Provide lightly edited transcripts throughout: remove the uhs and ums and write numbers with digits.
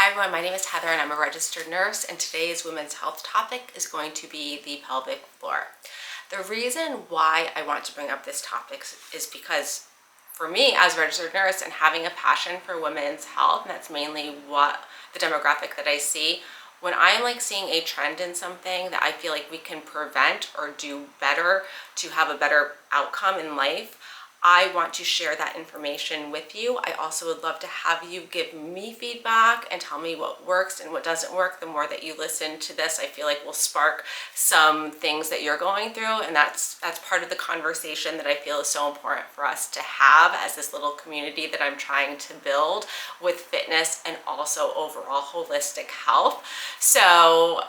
Hi everyone, my name is Heather and I'm a registered nurse, and today's women's health topic is going to be the pelvic floor. The reason why I want to bring up this topic is because for me as a registered nurse and having a passion for women's health, and that's mainly what the demographic that I see, when I'm seeing a trend in something that I feel like we can prevent or do better to have a better outcome in life, I want to share that information with you. I also would love to have you give me feedback and tell me what works and what doesn't work. The more that you listen to this, I feel like will spark some things that you're going through, and that's part of the conversation that I feel is so important for us to have as this little community that I'm trying to build with fitness and also overall holistic health. So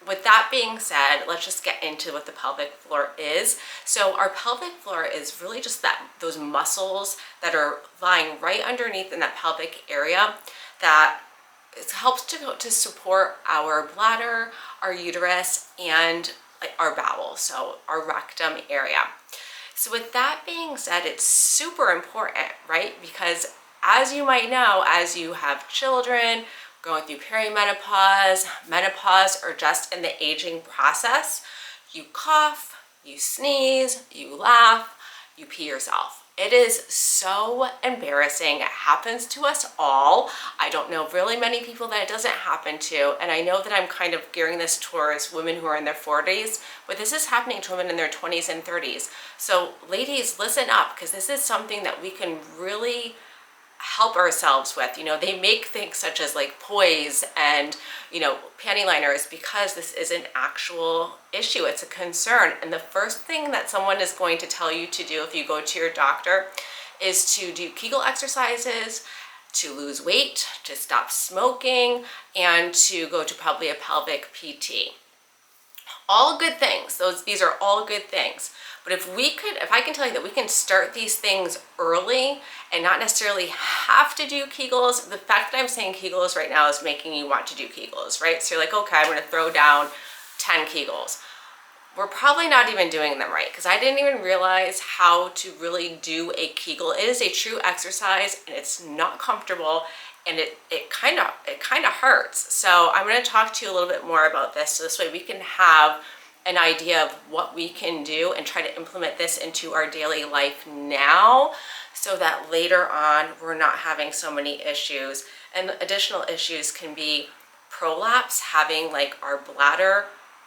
with that being said, let's just get into what the pelvic floor is. So our pelvic floor is really just those muscles that are lying right underneath in that pelvic area that it helps to support our bladder, our uterus, and our bowel, so our rectum area. So with that being said, it's super important, right? Because as you might know, as you have children, going through perimenopause, menopause, or just in the aging process, you cough, you sneeze, you laugh, you pee yourself. It is so embarrassing. It happens to us all. I don't know really many people that it doesn't happen to, and I know that I'm kind of gearing this towards women who are in their 40s, but this is happening to women in their 20s and 30s. So ladies, listen up, because this is something that we can really help ourselves with. They make things such as poise and panty liners because this is an actual issue. It's a concern, and the first thing that someone is going to tell you to do if you go to your doctor is to do Kegel exercises, to lose weight, to stop smoking, and to go to probably a pelvic PT. All good things. These are all good things. But if I can tell you that we can start these things early and not necessarily have to do Kegels, the fact that I'm saying Kegels right now is making you want to do Kegels, right? So you're like, okay, I'm gonna throw down 10 Kegels. We're probably not even doing them right, because I didn't even realize how to really do a Kegel. It is a true exercise, and it's not comfortable, and it kind of hurts. So I'm going to talk to you a little bit more about this, so this way we can have an idea of what we can do and try to implement this into our daily life now, so that later on we're not having so many issues. And additional issues can be prolapse, having our bladder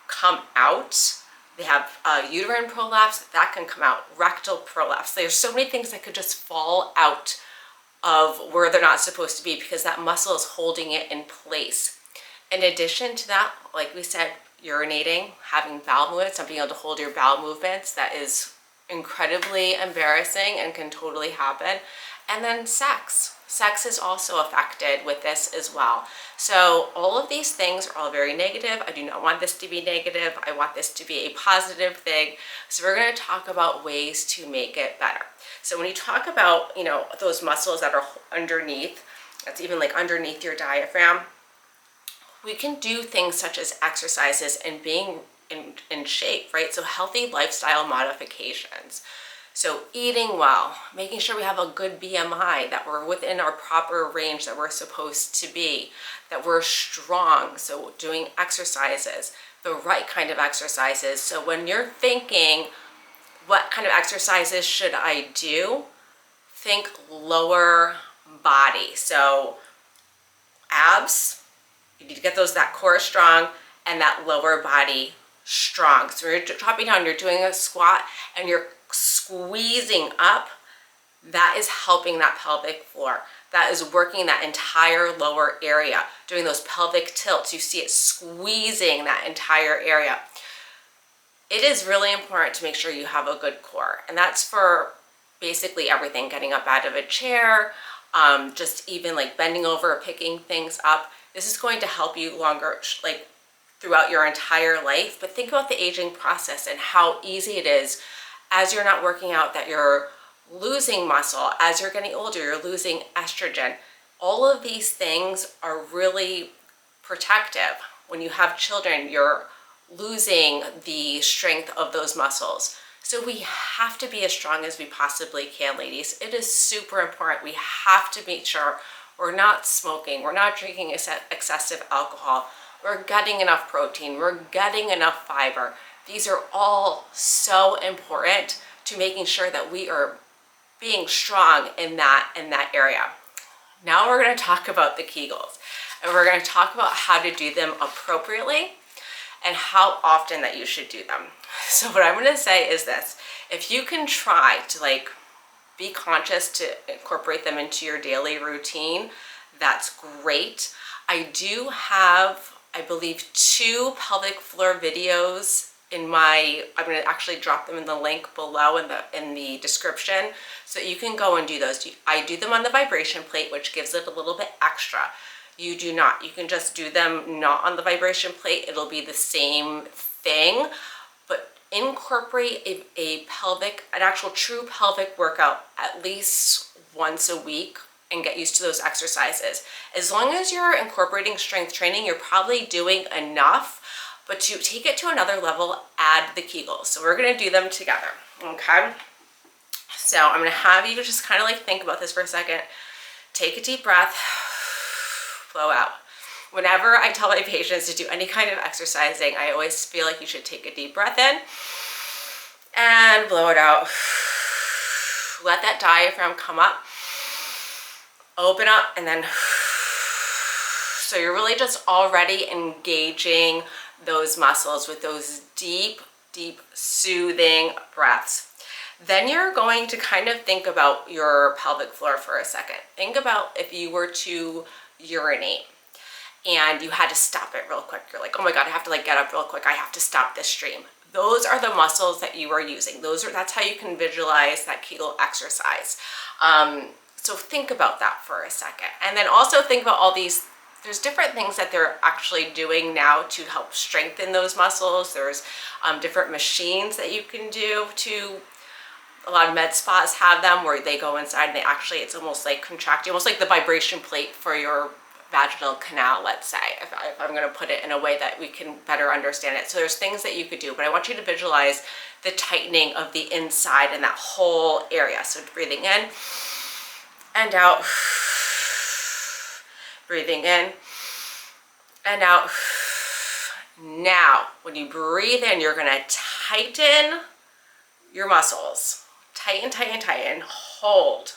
come out. They have uterine prolapse that can come out, rectal prolapse. There's so many things that could just fall out of where they're not supposed to be because that muscle is holding it in place. In addition to that, like we said, urinating, having bowel movements, not being able to hold your bowel movements, that is incredibly embarrassing and can totally happen. And then sex. Sex is also affected with this as well. So all of these things are all very negative. I do not want this to be negative. I want this to be a positive thing. So we're going to talk about ways to make it better. So when you talk about, those muscles that are underneath, that's even underneath your diaphragm, we can do things such as exercises and being in shape, right? So healthy lifestyle modifications. So eating well, making sure we have a good BMI, that we're within our proper range that we're supposed to be, that we're strong. So doing exercises, the right kind of exercises. So when you're thinking, what kind of exercises should I do? Think lower body. So abs, you need to get that core strong and that lower body strong. So you're dropping down, you're doing a squat and you're squeezing up, that is helping that pelvic floor. That is working that entire lower area. Doing those pelvic tilts, you see it squeezing that entire area. It is really important to make sure you have a good core, and that's for basically everything. Getting up out of a chair, just even bending over, picking things up. This is going to help you longer, throughout your entire life. But think about the aging process and how easy it is as you're not working out, that you're losing muscle. As you're getting older, you're losing estrogen. All of these things are really protective. When you have children, you're losing the strength of those muscles. So we have to be as strong as we possibly can, ladies. It is super important. We have to make sure we're not smoking, we're not drinking excessive alcohol, we're getting enough protein, we're getting enough fiber. These are all so important to making sure that we are being strong in that area. Now we're going to talk about the Kegels, and we're going to talk about how to do them appropriately and how often that you should do them. So what I'm going to say is this: if you can try to like be conscious to incorporate them into your daily routine, that's great. I do have, I believe, 2 pelvic floor videos in my, I'm going to actually drop them in the link below in the description, so you can go and do those. I do them on the vibration plate, which gives it a little bit extra. You do not. You can just do them not on the vibration plate. It'll be the same thing, but incorporate an actual true pelvic workout at least once a week and get used to those exercises. As long as you're incorporating strength training, you're probably doing enough, but to take it to another level, add the Kegels. So we're gonna do them together, okay? So I'm gonna have you just kind of like think about this for a second. Take a deep breath, blow out. Whenever I tell my patients to do any kind of exercising, I always feel like you should take a deep breath in and blow it out. Let that diaphragm come up, open up, and then so you're really just already engaging those muscles with those deep, deep, soothing breaths. Then you're going to kind of think about your pelvic floor for a second. Think about if you were to urinate and you had to stop it real quick. You're like, oh my God, I have to like get up real quick. I have to stop this stream. Those are the muscles that you are using. That's how you can visualize that Kegel exercise. So think about that for a second. And then also think about all these, there's different things that they're actually doing now to help strengthen those muscles. There's different machines that you can do a lot of med spas have them where they go inside and it's almost like contracting, almost like the vibration plate for your vaginal canal, let's say, if I'm going to put it in a way that we can better understand it. So there's things that you could do, but I want you to visualize the tightening of the inside and that whole area. So breathing in and out, breathing in and out. Now, when you breathe in, you're going to tighten your muscles. Tighten, tighten, tighten. Hold.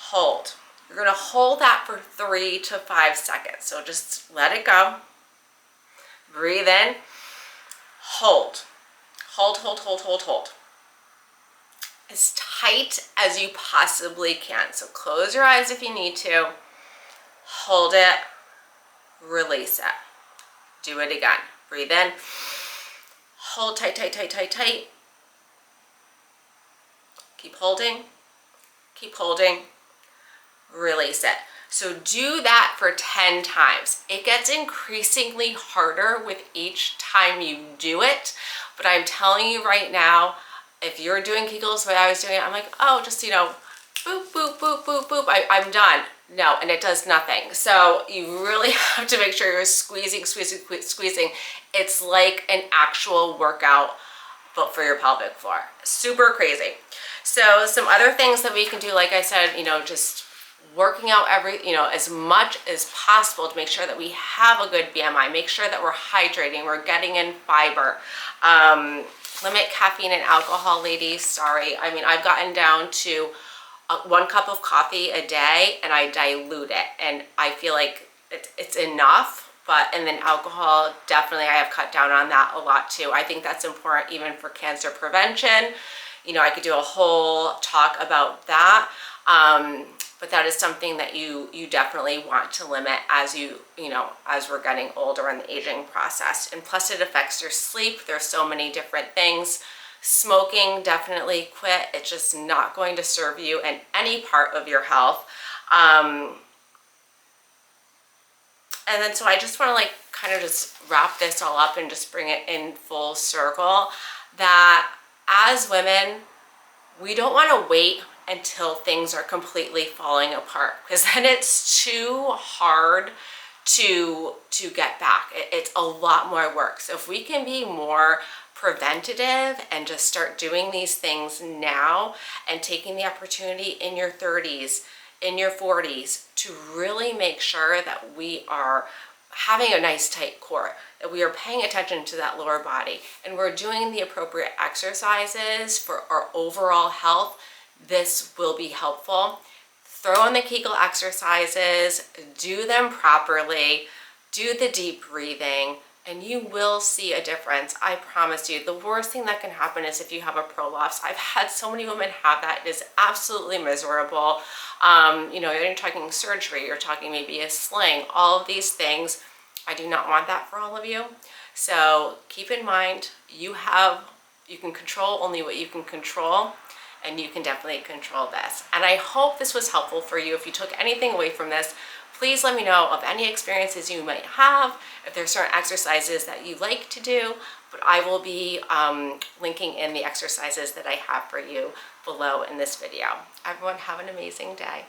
Hold. You're going to hold that for 3 to 5 seconds. So just let it go. Breathe in. Hold. Hold, hold, hold, hold, hold. As tight as you possibly can. So close your eyes if you need to. Hold it. Release it. Do it again. Breathe in. Hold tight, tight, tight, tight, tight. Keep holding. Keep holding. Release it. So do that for 10 times. It gets increasingly harder with each time you do it, but I'm telling you right now, if you're doing Kegels the way I was doing it, I'm like, oh, just, boop, boop, boop, boop, boop, I'm done. No, and it does nothing. So you really have to make sure you're squeezing, squeezing, squeezing. It's like an actual workout, but for your pelvic floor. Super crazy. So some other things that we can do, like I said, just working out as much as possible to make sure that we have a good BMI, make sure that we're hydrating, we're getting in fiber. Limit caffeine and alcohol, ladies. Sorry. I mean, I've gotten down to 1 cup of coffee a day and I dilute it. And I feel like it's enough, and then alcohol, definitely I have cut down on that a lot too. I think that's important even for cancer prevention. I could do a whole talk about that. But that is something that you definitely want to limit as as we're getting older in the aging process. And plus it affects your sleep. There's so many different things. Smoking, definitely quit. It's just not going to serve you in any part of your health. And then so I just want to kind of just wrap this all up and just bring it in full circle that as women, we don't want to wait until things are completely falling apart, because then it's too hard to get back. It's a lot more work. So if we can be more preventative and just start doing these things now and taking the opportunity in your 30s, in your 40s to really make sure that we are having a nice tight core, that we are paying attention to that lower body, and we're doing the appropriate exercises for our overall health, this will be helpful. Throw in the Kegel exercises, do them properly, do the deep breathing, and you will see a difference. I promise you. The worst thing that can happen is if you have a prolapse. I've had so many women have that. It is absolutely miserable. You know, you're talking surgery, you're talking maybe a sling, all of these things. I do not want that for all of you. So keep in mind, you can control only what you can control, and you can definitely control this. And I hope this was helpful for you. If you took anything away from this, please let me know of any experiences you might have, if there's certain exercises that you like to do, but I will be linking in the exercises that I have for you below in this video. Everyone have an amazing day.